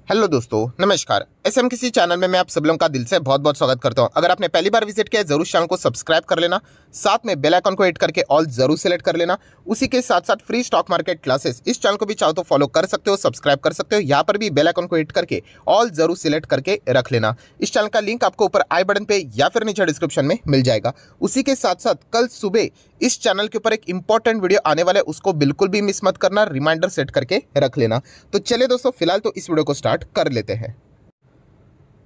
Hello दोस्तों, नमस्कार। SM किसी चैनल में मैं आप सब लोगों का दिल से बहुत बहुत स्वागत करता हूं। अगर आपने पहली बार विजिट किया है जरूर चैनल को सब्सक्राइब कर लेना, साथ में बेल आइकन को हिट करके ऑल जरूर सेलेक्ट कर लेना। उसी के साथ साथ फ्री स्टॉक मार्केट क्लासेस इस चैनल को भी चाहो तो फॉलो कर सकते हो, सब्सक्राइब कर सकते हो। यहाँ पर भी बेल आइकन को हिट करके ऑल जरूर सिलेक्ट करके रख लेना। इस चैनल का लिंक आपको ऊपर आई बटन पे या फिर नीचे डिस्क्रिप्शन में मिल जाएगा। उसी के साथ साथ कल सुबह इस चैनल के ऊपर एक इंपॉर्टेंट वीडियो आने वाला है, उसको बिल्कुल भी मिस मत करना, रिमाइंडर सेट करके रख लेना। तो चलिए दोस्तों, फिलहाल तो इस वीडियो को स्टार्ट कर लेते हैं।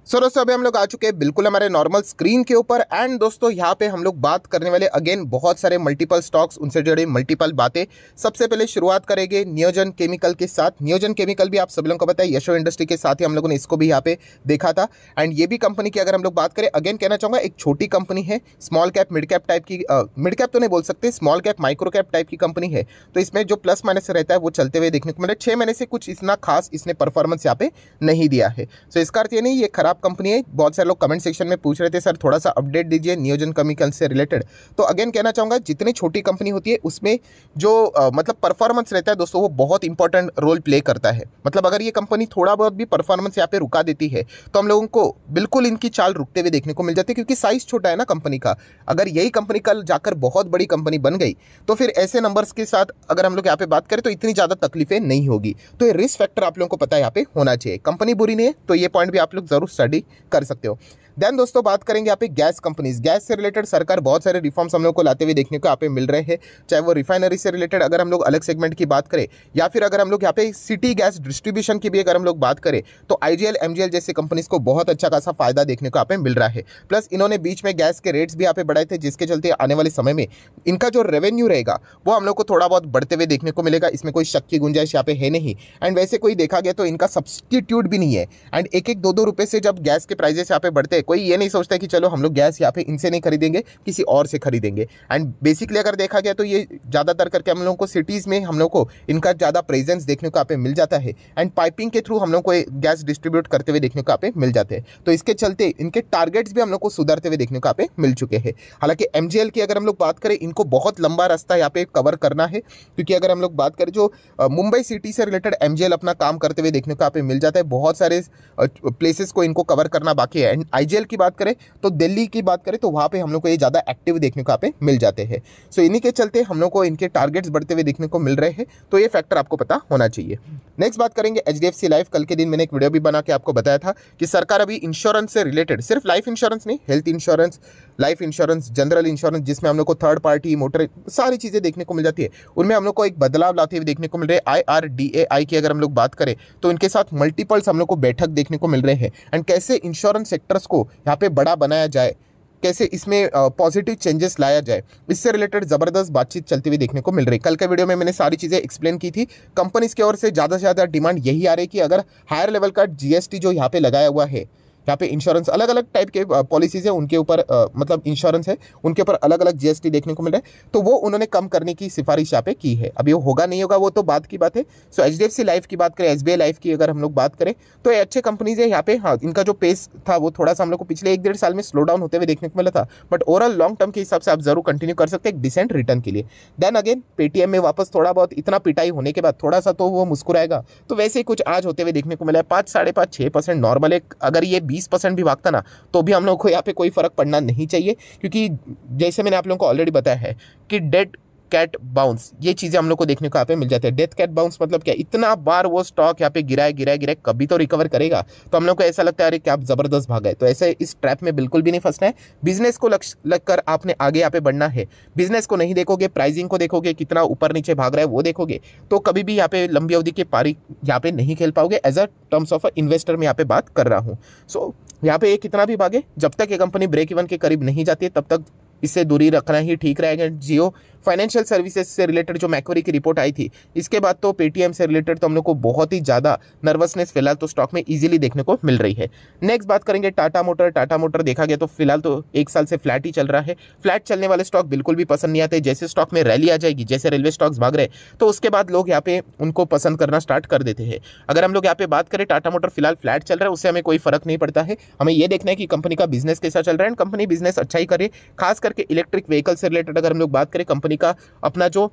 दोस्तों अभी हम लोग आ चुके हैं बिल्कुल हमारे नॉर्मल स्क्रीन के ऊपर। एंड दोस्तों यहाँ पे हम लोग बात करने वाले अगेन बहुत सारे मल्टीपल स्टॉक्स, उनसे जुड़ी मल्टीपल बातें। सबसे पहले शुरुआत करेंगे नियोजन केमिकल के साथ। नियोजन केमिकल भी आप सब लोगों को पता है यशो इंडस्ट्री के साथ ही हम लोगों ने इसको भी यहाँ पे देखा था। एंड ये भी कंपनी की अगर हम लोग बात करें, अगेन कहना चाहूँगा एक छोटी कंपनी है, small cap mid cap type की, मिड कैप तो नहीं बोल सकते, small cap micro cap type की कंपनी है। तो इसमें जो प्लस माइनस रहता है वो चलते हुए देखने को मिले। 6 महीने से कुछ इतना खास इसने परफॉर्मेंस यहाँ पे नहीं दिया है। सो इसका अर्थ ये नहीं ये खराब कंपनी है। बहुत सारे लोग कमेंट सेक्शन में पूछ रहे थे सर थोड़ा सा अपडेट दीजिए नियोजन केमिकल से रिलेटेड। तो अगेन कहना चाहूँगा जितनी छोटी कंपनी होती है उसमें जो मतलब परफॉर्मेंस रहता है दोस्तों वो बहुत इंपॉर्टेंट रोल प्ले करता है। मतलब अगर ये कंपनी थोड़ा बहुत भी परफॉर्मेंस यहाँ पे रुका देती है तो हम लोगों को बिल्कुल इनकी चाल रुकते हुए देखने को मिल जाती है, क्योंकि साइज छोटा है ना कंपनी का। अगर यही कंपनी कल जाकर बहुत बड़ी कंपनी बन गई तो फिर ऐसे नंबर्स के साथ अगर हम लोग यहाँ पे बात करें तो इतनी ज़्यादा तकलीफें नहीं होगी। तो ये रिस्क फैक्टर आप लोगों को पता है यहाँ पे होना चाहिए। कंपनी बुरी नहीं है तो ये पॉइंट भी आप लोग जरूर स्टडी कर सकते हो। देन दोस्तों बात करेंगे यहाँ पे गैस कंपनीज। गैस से रिलेटेड सरकार बहुत सारे रिफॉर्म्स हम लोग को लाते हुए देखने को यहाँ पे मिल रहे हैं, चाहे वो रिफाइनरी से रिलेटेड अगर हम लोग अलग सेगमेंट की बात करें, या फिर अगर हम लोग यहाँ पे सिटी गैस डिस्ट्रीब्यूशन की भी अगर हम लोग बात करें तो आईजीएल एमजीएल जैसे कंपनीज को बहुत अच्छा खासा फायदा देखने को यहाँ पे मिल रहा है। प्लस इन्होंने बीच में गैस के रेट्स भी यहाँ पे बढ़ाए थे, जिसके चलते आने वाले समय में इनका जो रेवेन्यू रहेगा वो हम लोग को थोड़ा बहुत बढ़ते हुए देखने को मिलेगा। इसमें कोई शक की गुंजाइश यहाँ पे है नहीं। एंड वैसे कोई देखा गया तो इनका सब्सटीट्यूट भी नहीं है। एंड एक एक दो रुपये से जब गैस के प्राइजेस यहाँ पे बढ़ते हैं, कोई ये नहीं सोचता कि चलो हम लोग गैस यहाँ पे इनसे नहीं खरीदेंगे किसी और से खरीदेंगे। एंड बेसिकली अगर देखा गया तो ये ज़्यादातर करके हम लोगों को सिटीज़ में हम लोग को इनका ज़्यादा प्रेजेंस देखने को यहाँ पे मिल जाता है। एंड पाइपिंग के थ्रू हम लोग को गैस डिस्ट्रीब्यूट करते हुए देखने को यहाँ पे मिल जाते हैं। तो इसके चलते इनके टारगेट्स भी हम लोग को सुधरते हुए देखने को यहाँ पे मिल चुके हैं। हालांकि एमजीएल की अगर हम लोग बात करें, इनको बहुत लंबा रास्ता यहाँ पे कवर करना है, क्योंकि अगर हम लोग बात करें जो मुंबई सिटी से रिलेटेड एमजीएल अपना काम करते हुए देखने को यहाँ पे मिल जाता है। बहुत सारे प्लेसेस को इनको कवर करना बाकी है। एंड आईजीएल की बात करें तो दिल्ली की बात करें तो वहाँ पे हम लोग को ये ज़्यादा एक्टिव देखने को यहाँ पे मिल जाते हैं। सो इन्हीं के चलते हम लोग को इनके टारगेट्स बढ़ते हुए देखने को मिल रहे हैं। तो ये फैक्टर आपको पता होना चाहिए। नेक्स्ट बात करेंगे एचडीएफसी लाइफ। कल के दिन मैंने एक वीडियो भी बना के आपको बताया था कि सरकार अभी इंश्योरेंस से रिलेटेड, सिर्फ लाइफ इंश्योरेंस नहीं, health insurance, life insurance, general insurance, जिसमें हम लोग को थर्ड पार्टी मोटर सारी चीज़ें देखने को मिल जाती है, उनमें हम लोग को एक बदलाव लाते हुए देखने को मिल रहे हैं। IRDAI की अगर हम लोग बात करें तो इनके साथ मल्टीपल्स हम लोग को बैठक देखने को मिल रहे हैं। एंड कैसे इंश्योरेंस सेक्टर्स को यहाँ पे बड़ा बनाया जाए, कैसे इसमें पॉजिटिव चेंजेस लाया जाए, इससे रिलेटेड ज़बरदस्त बातचीत चलती हुई देखने को मिल रही है। कल के वीडियो में मैंने सारी चीज़ें एक्सप्लेन की थी। कंपनीज की ओर से ज़्यादा से ज़्यादा डिमांड यही आ रही है कि अगर हायर लेवल का जीएसटी जो यहाँ पे लगाया हुआ है, यहाँ पे इंश्योरेंस अलग अलग टाइप के पॉलिसीज़ है उनके ऊपर, मतलब इंश्योरेंस है उनके ऊपर अलग अलग जीएसटी देखने को मिल रहा है, तो वो उन्होंने कम करने की सिफारिश यहाँ पे की है। अभी वो होगा नहीं होगा वो तो बात की बात है। सो एचडीएफसी लाइफ की बात करें, एसबीआई लाइफ की अगर हम लोग बात करें तो ये अच्छे कंपनीज है यहाँ पे। हाँ, इनका जो पेस था वो थोड़ा सा हम लोग को पिछले 1-1.5 साल में स्लो डाउन होते हुए देखने को मिला था, बट ओवरऑल लॉन्ग टर्म के हिसाब से आप जरूर कंटिन्यू कर सकते हैं एक डिसेंट रिटर्न के लिए। देन अगेन पेटीएम में वापस थोड़ा बहुत इतना पिटाई होने के बाद थोड़ा सा तो वो मुस्कुराएगा, तो वैसे ही कुछ आज होते हुए देखने को मिला है। 5, 5.5, 6% नॉर्मल है। अगर ये 20% भी भागता ना तो भी हम लोग को यहाँ पे कोई फर्क पड़ना नहीं चाहिए, क्योंकि जैसे मैंने आप लोगों को ऑलरेडी बताया है कि डेड कैट बाउंस, ये चीज़ें हम लोग को देखने को यहाँ पे मिल जाती है। डेथ कैट बाउंस मतलब क्या, इतना बार वो स्टॉक यहाँ पे गिराए कभी तो रिकवर करेगा। तो हम लोग को ऐसा लगता है अरे क्या आप जबरदस्त भागा है। तो ऐसे इस ट्रैप में बिल्कुल भी नहीं फंसना है। बिजनेस को लक्ष्य लगकर आपने आगे यहाँ पे बढ़ना है। बिजनेस को नहीं देखोगे, प्राइसिंग को देखोगे, कितना ऊपर नीचे भाग रहा है वो देखोगे, तो कभी भी यहाँ पे लंबी अवधि के पारी यहाँ पे नहीं खेल पाओगे। As a terms of investor में यहाँ पे बात कर रहा हूँ। सो यहाँ पे ये कितना भी भागे, जब तक ये कंपनी ब्रेक इवन के करीब नहीं जाती है तब तक इससे दूरी रखना ही ठीक रहेगा। जियो फाइनेंशियल सर्विसेज से रिलेटेड जो मैक्वरी की रिपोर्ट आई थी, इसके बाद तो पेटीएम से रिलेटेड तो हम लोग को बहुत ही ज़्यादा नर्वसनेस फिलहाल तो स्टॉक में इजीली देखने को मिल रही है। नेक्स्ट बात करेंगे टाटा मोटर। टाटा मोटर देखा गया तो फिलहाल तो 1 साल से फ्लैट ही चल रहा है। फ्लैट चलने वाले स्टॉक बिल्कुल भी पसंद नहीं आते। जैसे स्टॉक में रैली आ जाएगी, जैसे रेलवे स्टॉक्स भाग रहे तो उसके बाद लोग यहाँ पे उनको पसंद करना स्टार्ट कर देते हैं। अगर हम लोग यहाँ पे बात करें टाटा मोटर फिलहाल फ्लैट चल रहा है, उससे हमें कोई फर्क नहीं पड़ता है। हमें ये देखना है कि कंपनी का बिजनेस कैसा चल रहा है। कंपनी बिजनेस अच्छा ही करे, खास करके इलेक्ट्रिक व्हीकल से रिलेटेड अगर हम लोग बात करें, कंपनी का अपना जो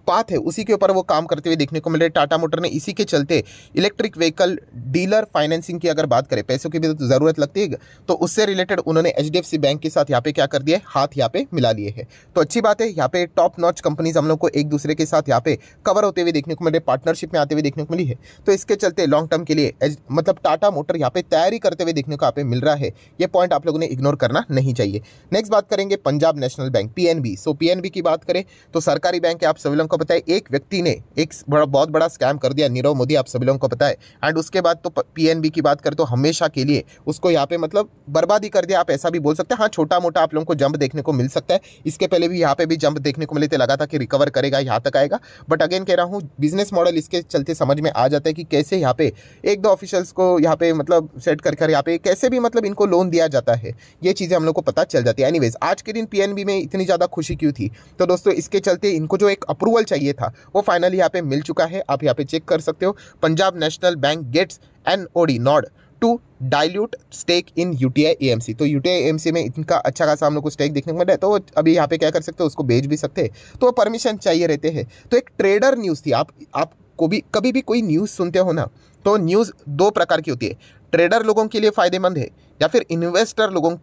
पाथ है उसी के ऊपर वो काम करते हुए देखने को मिल रहे हैं। टाटा मोटर ने इसी के चलते इलेक्ट्रिक व्हीकल डीलर फाइनेंसिंग की अगर बात करें, पैसों की भी तो ज़रूरत लगती है, तो उससे रिलेटेड उन्होंने HDFC बैंक के साथ यहाँ पे क्या कर दिया है, हाथ यहाँ पे मिला लिए हैं। तो अच्छी बात है, यहाँ पे टॉप नॉच कंपनीज हम लोग को एक दूसरे के साथ यहाँ पे कवर होते हुए देखने को मिल रहे, पार्टनरशिप में आते हुए देखने को मिली है। तो इसके चलते लॉन्ग टर्म के लिए मतलब टाटा मोटर यहाँ पे तैयारी करते हुए देखने को यहाँ पे मिल रहा है। ये पॉइंट आप लोगों ने इग्नोर करना नहीं चाहिए। नेक्स्ट बात करेंगे पंजाब नेशनल बैंक PNB। सो PNB की बात करें तो सरकारी बैंक है, आप सभी लोगों को पता है। एक व्यक्ति ने एक बहुत बड़ा स्कैम कर दिया, नीरव मोदी, आप सभी लोगों को पता है। एंड उसके बाद तो PNB की बात करें तो हमेशा के लिए उसको यहाँ पे मतलब बर्बादी कर दिया, आप ऐसा भी बोल सकते हैं। हाँ, छोटा मोटा आप लोगों को जंप देखने को मिल सकता है, इसके पहले भी यहाँ पे भी जंप देखने को मिले थे, लगा था कि रिकवर करेगा, यहाँ तक आएगा। बट अगेन कह रहा हूँ, बिजनेस मॉडल इसके चलते समझ में आ जाता है कि कैसे यहाँ पे एक दो ऑफिशियल्स को यहाँ पे मतलब सेट कर यहाँ पे कैसे भी मतलब इनको लोन दिया जाता है, ये चीज़ें हम लोग को पता चल जाती है। एनीवेज, आज के दिन PNB में इतनी ज़्यादा खुशी क्यों थी? तो दोस्तों इसके चलते इनको जो एक अप्रूवल चाहिए था वो फाइनली यहाँ पे मिल चुका है। आप यहाँ पे चेक कर सकते हो, Punjab national bank gets NOD nod to dilute stake in UTI AMC। तो UTI AMC में इनका अच्छा खासा हम लोग को स्टेक देखने को मिल रहा है, तो अभी यहाँ पे क्या कर सकते हो, उसको बेच भी सकते हैं, तो परमिशन चाहिए रहते हैं। तो एक ट्रेडर न्यूज़ थी। आपको भी कभी भी कोई न्यूज़ सुनते हो ना, तो न्यूज़ दो प्रकार की होती है, ट्रेडर लोगों के लिए फ़ायदेमंद है या फिर इन्वेस्टर लोगों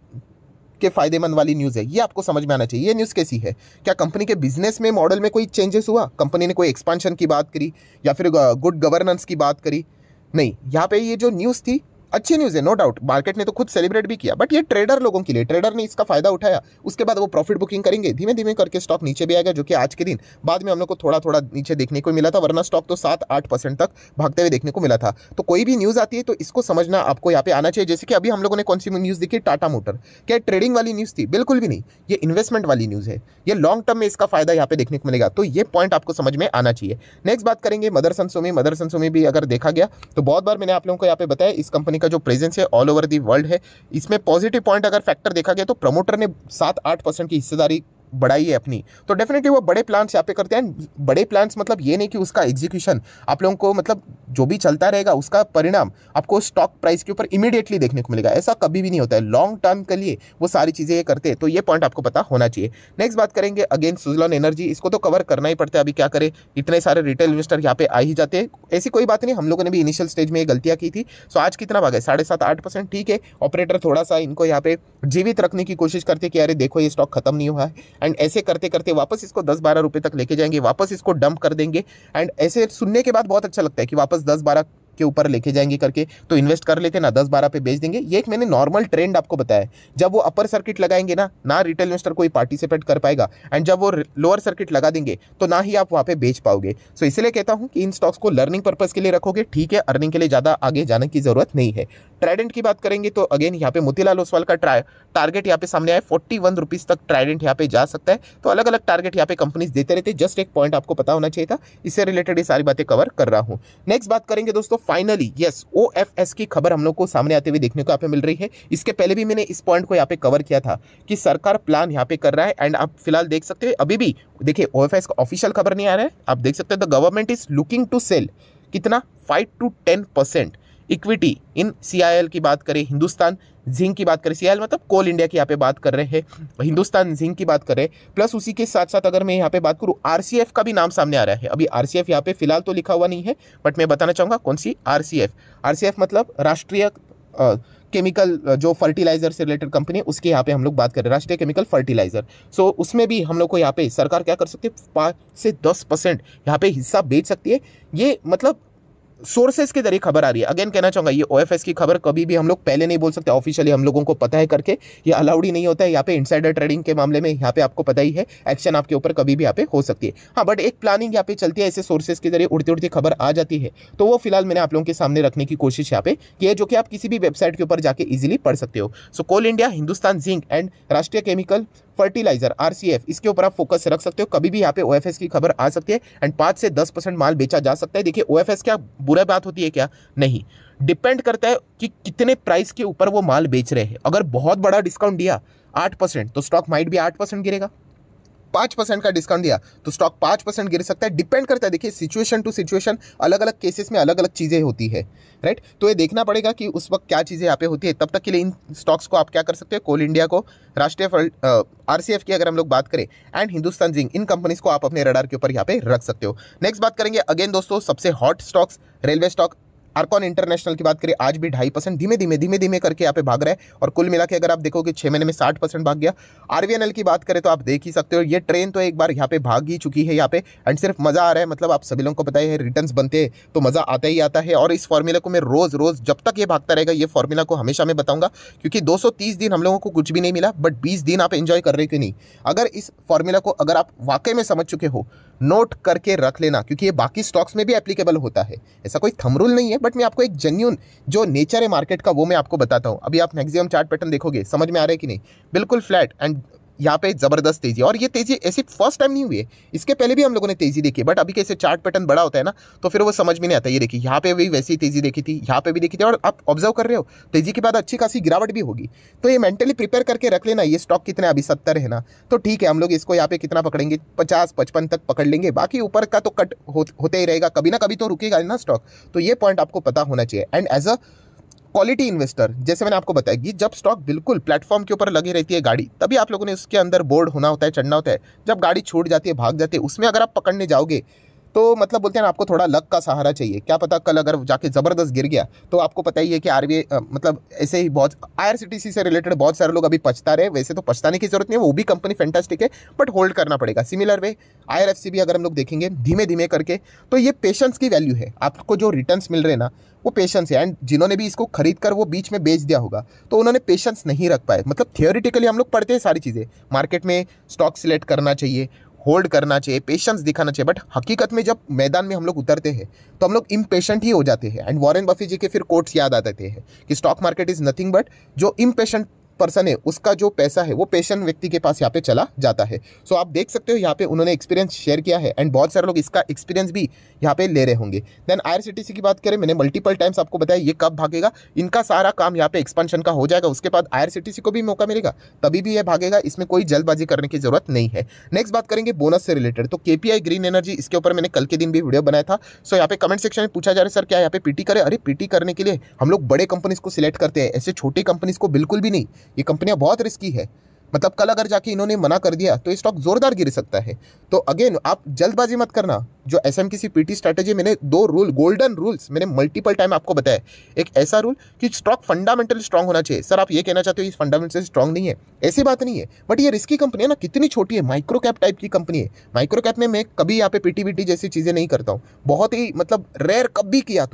के फायदेमंद वाली न्यूज़ है। ये आपको समझ में आना चाहिए। ये न्यूज़ कैसी है? क्या कंपनी के बिजनेस में मॉडल में कोई चेंजेस हुआ? कंपनी ने कोई एक्सपांशन की बात करी या फिर गुड गवर्नेंस की बात करी? नहीं, यहाँ पे ये जो न्यूज़ थी अच्छी न्यूज़ है, नो डाउट, मार्केट ने तो खुद सेलिब्रेट भी किया, बट ये ट्रेडर लोगों के लिए, ट्रेडर ने इसका फायदा उठाया, उसके बाद वो प्रॉफिट बुकिंग करेंगे, धीमे धीमे करके स्टॉक नीचे भी आएगा, जो कि आज के दिन बाद में हम लोग को थोड़ा थोड़ा नीचे देखने को मिला था, वरना स्टॉक तो 7-8% तक भागते हुए देखने को मिला था। तो कोई भी न्यूज़ आती है तो इसको समझना आपको यहाँ पे आना चाहिए। जैसे कि अभी हम लोगों ने कौन सी न्यूज़ देखी, टाटा मोटर, क्या ट्रेडिंग वाली न्यूज़ थी? बिल्कुल भी नहीं, ये इन्वेस्टमेंट वाली न्यूज़ है, ये लॉन्ग टर्म में इसका फायदा यहाँ पे देखने को मिलेगा, तो ये पॉइंट आपको समझ में आना चाहिए। नेक्स्ट बात करेंगे मदरसन सुमी भी अगर देखा गया तो बहुत बार मैंने आप लोगों को यहाँ पे बताया, इस कंपनी का जो प्रेजेंस है ऑल ओवर दी वर्ल्ड है। इसमें पॉजिटिव पॉइंट अगर फैक्टर देखा गया तो प्रमोटर ने 7-8% की हिस्सेदारी बढ़ाई है अपनी, तो डेफिनेटली वो बड़े प्लान्स यहाँ पे करते हैं। बड़े प्लान्स मतलब ये नहीं कि उसका एग्जीक्यूशन आप लोगों को मतलब जो भी चलता रहेगा उसका परिणाम आपको स्टॉक प्राइस के ऊपर इमीडिएटली देखने को मिलेगा, ऐसा कभी भी नहीं होता है। लॉन्ग टर्म के लिए वो सारी चीज़ें ये करते हैं, तो ये पॉइंट आपको पता होना चाहिए। नेक्स्ट बात करेंगे अगेन सुजलॉन एनर्जी, इसको तो कवर करना ही पड़ता है, अभी क्या करें, इतने सारे रिटेल इन्वेस्टर यहाँ पे आ ही जाते हैं, ऐसी कोई बात नहीं, हम लोगों ने भी इनिशियल स्टेज में ये गलतियाँ की थी। सो आज कितना भागा है, 7.5-8%, ठीक है। ऑपरेटर थोड़ा सा इनको यहाँ पे जीवित रखने की कोशिश करते कि अरे देखो ये स्टॉक खत्म नहीं हुआ है, एंड ऐसे करते करते वापस इसको 10-12 रुपए तक लेके जाएंगे, वापस इसको डंप कर देंगे। एंड ऐसे सुनने के बाद बहुत अच्छा लगता है कि वापस 10-12 के ऊपर लेके जाएंगे करके, तो इन्वेस्ट कर लेते ना, 10-12 पे बेच देंगे। ये एक मैंने नॉर्मल ट्रेंड आपको बताया। जब वो अपर सर्किट लगाएंगे ना रिटेल इन्वेस्टर कोई पार्टिसिपेट कर पाएगा, एंड जब वो लोअर सर्किट लगा देंगे तो ना ही आप वहाँ पे बेच पाओगे। सो इसलिए कहता हूँ कि इन स्टॉक्स को लर्निंग पर्पज के लिए रखोगे, ठीक है, अर्निंग के लिए ज़्यादा आगे जाने की जरूरत नहीं है। ट्राइडेंट की बात करेंगे तो अगेन यहाँ पे मोतीलाल ओसवाल का टारगेट यहाँ पे सामने आया, 41 रुपीज़ तक ट्राइडेंट यहाँ पे जा सकता है। तो अलग अलग टारगेट यहाँ पे कंपनीज देते रहते, जस्ट एक पॉइंट आपको पता होना चाहिए था, इससे रिलेटेड ये सारी बातें कवर कर रहा हूँ। नेक्स्ट बात करेंगे दोस्तों फाइनली, यस, OFS की खबर हम लोग को सामने आते हुए देखने को यहाँ पे मिल रही है। इसके पहले भी मैंने इस पॉइंट को यहाँ पे कवर किया था कि सरकार प्लान यहाँ पे कर रहा है, एंड आप फिलहाल देख सकते हैं अभी भी देखिए OFS का ऑफिशियल खबर नहीं आ रहा है, आप देख सकते हैं the government is looking to sell कितना 5-10% इक्विटी इन CIL की बात करें, हिंदुस्तान जिंक की बात करें, CIL मतलब कोल इंडिया की यहाँ पे बात कर रहे हैं, हिंदुस्तान जिंक की बात कर रहे हैं, प्लस उसी के साथ साथ अगर मैं यहाँ पे बात करूँ RCF का भी नाम सामने आ रहा है। अभी RCF यहाँ पे फिलहाल तो लिखा हुआ नहीं है, बट मैं बताना चाहूँगा कौन सी RCF मतलब राष्ट्रीय केमिकल जो फर्टिलाइजर से रिलेटेड कंपनी है, उसके यहाँ पे हम लोग बात कर रहे हैं, राष्ट्रीय केमिकल फर्टिलाइजर। सो उसमें भी हम लोग को यहाँ पे सरकार क्या कर सकती है, 5-10% यहाँ पे हिस्सा बेच सकती है। ये मतलब सोर्सेस के जरिए खबर आ रही है। अगेन कहना चाहूंगा ये OFS की खबर कभी भी हम लोग पहले नहीं बोल सकते, ऑफिशियली हम लोगों को पता है करके, ये अलाउड ही नहीं होता है यहाँ पे। इनसाइडर ट्रेडिंग के मामले में यहाँ पे आपको पता ही है, एक्शन आपके ऊपर कभी भी यहाँ पे हो सकती है। हाँ, बट एक प्लानिंग यहाँ पे चलती है, ऐसे सोर्सेस के जरिए उड़ती उड़ती खबर आ जाती है, तो वो फिलहाल मैंने आप लोगों के सामने रखने की कोशिश यहाँ पे की है, जो कि आप किसी भी वेबसाइट के ऊपर जाके इजिली पढ़ सकते हो। सो कोल इंडिया, हिंदुस्तान जिंक एंड राष्ट्रीय केमिकल फर्टिलाइजर RCF, इसके ऊपर आप फोकस रख सकते हो। कभी भी यहाँ पे OFS की खबर आ सकती है, एंड 5 से 10% माल बेचा जा सकता है। देखिए OFS क्या बुरा बात होती है क्या? नहीं, डिपेंड करता है कि कितने प्राइस के ऊपर वो माल बेच रहे हैं। अगर बहुत बड़ा डिस्काउंट दिया 8%, तो स्टॉक माइट भी 8% गिरेगा। 5% का डिस्काउंट दिया तो स्टॉक 5% गिर सकता है, डिपेंड करता है। देखिए सिचुएशन टू सिचुएशन, अलग अलग केसेस में अलग अलग चीज़ें होती है, राइट। तो ये देखना पड़ेगा कि उस वक्त क्या चीज़ें यहाँ पे होती है। तब तक के लिए इन स्टॉक्स को आप क्या कर सकते हैं, कोल इंडिया को, राष्ट्रीय RCF की अगर हम लोग बात करें, and Hindustan zinc, in companies को आप अपने रडार के ऊपर यहाँ पे रख सकते हो। नेक्स्ट बात करेंगे अगेन दोस्तों सबसे hot stocks, railway stock. Ircon International की बात करें, आज भी 2.5% धीमे धीमे करके यहाँ पे भाग रहा है, और कुल मिला के अगर आप देखोगे 6 महीने में 60% भाग गया। RVNL की बात करें तो आप देख ही सकते हो, ये ट्रेन तो एक बार यहाँ पे भाग ही चुकी है यहाँ पे, एंड सिर्फ मजा आ रहा है। मतलब आप सभी लोगों को पता है रिटर्न्स बनते हैं तो मजा आता ही आता है, और इस फॉर्मूला को मैं रोज रोज जब तक ये भागता रहेगा, ये फॉर्मूला को हमेशा मैं बताऊंगा, क्योंकि 230 दिन हम लोगों को कुछ भी नहीं मिला, बट 20 दिन आप एंजॉय कर रहे हो कि नहीं। अगर इस फॉर्मूला को अगर आप वाकई में समझ चुके हो, नोट करके रख लेना, क्योंकि ये बाकी स्टॉक्स में भी एप्लीकेबल होता है। ऐसा कोई थंब रूल नहीं है, बट मैं आपको एक जेन्युइन जो नेचर है मार्केट का वो मैं आपको बताता हूं। अभी आप मैक्सिमम चार्ट पैटर्न देखोगे, समझ में आ रहा है कि नहीं, बिल्कुल फ्लैट, एंड यहाँ पे जबरदस्त तेजी। और ये तेजी ऐसी फर्स्ट टाइम नहीं हुई है, इसके पहले भी हम लोगों ने तेजी देखी, बट अभी कैसे चार्ट पैटर्न बड़ा होता है ना, तो फिर वो समझ में नहीं आता। ये देखिए यहाँ पे भी वैसी तेजी देखी थी, यहाँ पे भी देखी थी, और आप ऑब्जर्व कर रहे हो तेजी के बाद अच्छी खासी गिरावट भी होगी। तो ये मेंटली प्रिपेयर करके रख लेना। ये स्टॉक कितने अभी 70 है ना, तो ठीक है, हम लोग इसको यहाँ पे कितना पकड़ेंगे, 50-55 तक पकड़ लेंगे, बाकी ऊपर का तो कट होते ही रहेगा, कभी ना कभी तो रुकेगा ना स्टॉक। तो ये पॉइंट आपको पता होना चाहिए। And as a quality investor, जैसे मैंने आपको बताया कि जब स्टॉक बिल्कुल प्लेटफॉर्म के ऊपर लगी रहती है गाड़ी, तभी आप लोगों ने उसके अंदर बोर्ड होना होता है, चढ़ना होता है। जब गाड़ी छूट जाती है, भाग जाती है, उसमें अगर आप पकड़ने जाओगे तो मतलब बोलते हैं ना, आपको थोड़ा लक का सहारा चाहिए। क्या पता कल अगर जाके ज़बरदस्त गिर गया, तो आपको पता ही है कि RBI मतलब ऐसे ही बहुत IRCTC से रिलेटेड बहुत सारे लोग अभी पछता रहे। वैसे तो पछताने की जरूरत नहीं है, वो भी कंपनी फैंटास्टिक है, बट होल्ड करना पड़ेगा। सिमिलर वे IRFC भी अगर हम लोग देखेंगे धीमे धीमे करके, तो ये पेशेंस की वैल्यू है। आपको जो रिटर्न्स मिल रहे हैं ना, वो पेशेंस है। एंड जिन्होंने भी इसको खरीद कर वो बीच में बेच दिया होगा, तो उन्होंने पेशेंस नहीं रख पाए। मतलब थियोरिटिकली हम लोग पढ़ते हैं सारी चीज़ें, मार्केट में स्टॉक सिलेक्ट करना चाहिए, होल्ड करना चाहिए, पेशेंस दिखाना चाहिए, बट हकीकत में जब मैदान में हम लोग उतरते हैं तो हम लोग इम्पेशेंट ही हो जाते हैं। एंड वॉरेन बफे जी के फिर कोट्स याद आ जाते हैं कि stock market is nothing but जो इम्पेशेंट पर्सन है, उसका जो पैसा है वो पेशेंट व्यक्ति के पास यहाँ पे चला जाता है। सो आप देख सकते हो यहाँ पे उन्होंने एक्सपीरियंस शेयर किया है, एंड बहुत सारे लोग इसका एक्सपीरियंस भी यहाँ पे ले रहे होंगे। देन IRCTC की बात करें, मैंने मल्टीपल टाइम्स आपको बताया ये कब भागेगा, इनका सारा काम यहाँ पे एक्सपेंशन का हो जाएगा, उसके बाद IRCTC को भी मौका मिलेगा, तभी भी ये भागेगा। इसमें कोई जल्दबाजी करने की जरूरत नहीं है। नेक्स्ट बात करेंगे बोनस से रिलेटेड, तो KPI ग्रीन एनर्जी, इसके ऊपर मैंने कल के दिन भी वीडियो बनाया था। सो यहाँ पे कमेंट सेक्शन में पूछा जा रहा है सर क्या यहाँ पे PT करे। अरे PT करने के लिए हम लोग बड़े कंपनीज को सिलेक्ट करते हैं, ऐसे छोटी कंपनीज को बिल्कुल भी नहीं। ये कंपनियां बहुत रिस्की है, मतलब कल अगर जाके इन्होंने मना कर दिया तो ये स्टॉक जोरदार गिर सकता है। तो अगेन आप जल्दबाजी मत करना। जो SMKC PT स्ट्रैटेजी, मैंने 2 रूल, गोल्डन रूल्स मैंने मल्टीपल टाइम आपको बताया। एक ऐसा रूल कि स्टॉक फंडामेंटली स्ट्रांग होना चाहिए। सर आप ये कहना चाहते हो इस फंडामेंटली स्ट्रांग नहीं है, ऐसी बात नहीं है, बट ये रिस्की कंपनी है ना, कितनी छोटी है, माइक्रो कैप टाइप की कंपनी है। माइक्रो कैप में मैं कभी यहाँ पे PT जैसी चीज़ें नहीं करता हूँ, बहुत ही मतलब रेयर कभी किया।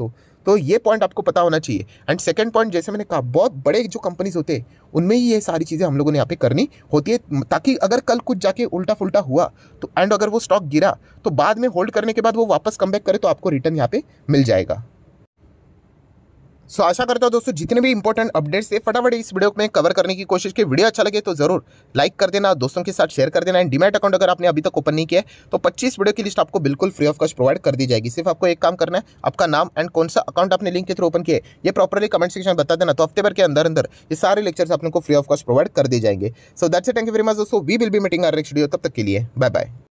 तो ये पॉइंट आपको पता होना चाहिए। एंड सेकंड पॉइंट, जैसे मैंने कहा, बहुत बड़े जो कंपनीज होते हैं उनमें ही ये सारी चीज़ें हम लोगों ने यहाँ पे करनी होती है, ताकि अगर कल कुछ जाके उल्टा फुल्टा हुआ तो, एंड अगर वो स्टॉक गिरा तो बाद में होल्ड करने के बाद वो वापस कम बैक करे तो आपको रिटर्न यहाँ पे मिल जाएगा। सो आशा करता हूँ दोस्तों जितने भी इंपॉर्टेंट अपडेट्स थे फटाफट इस वीडियो में कवर करने की कोशिश की। वीडियो अच्छा लगे तो जरूर लाइक कर देना, दोस्तों के साथ शेयर कर देना। एंड डीमैट अकाउंट अगर आपने अभी तक ओपन नहीं किया है तो 25 वीडियो की लिस्ट आपको बिल्कुल फ्री ऑफ कॉस्ट प्रोवाइड कर दी जाएगी। सिर्फ आपको एक काम करना है, आपका नाम एंड कौन सा अकाउंट आपने लिंक के थ्रू ओपन किया है ये प्रॉपरली कमेंट सेक्शन में बता देना, तो हफ्ते भर के अंदर अंदर ये सारे लेक्चर्स आपको फ्री ऑफ कॉस्ट प्रोवाइड कर दिए जाएंगे। So that's it, thank you very much दोस्तों, we will be meeting our next video. तब तक के लिए बाय बाय।